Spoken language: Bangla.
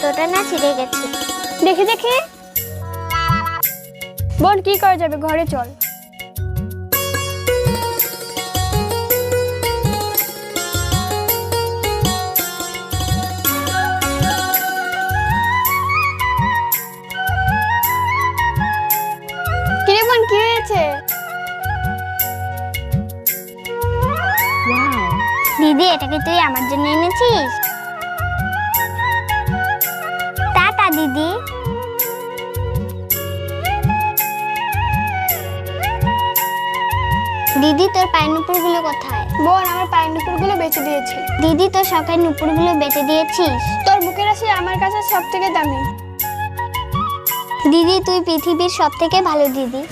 সুতোটা না ছিঁড়ে গেছে। দেখি দেখি। বোন কি করা যাবে, ঘরে চল। কিরে বোন, কি হয়েছে? দিদি, এটা কি তুই আমার জন্য এনেছিস? টাটা দিদি। দিদি, তোর পায়ের নুপুরগুলো কোথায়? বোন, আমার পায়ের নুপুরগুলো বেঁচে দিয়েছে। দিদি, তোর শখের নুপুরগুলো বেঁচে দিয়েছিস? তোর বুকের রাশি আমার কাছে সব থেকে দামি। দিদি, তুই পৃথিবীর সব থেকে ভালো দিদি।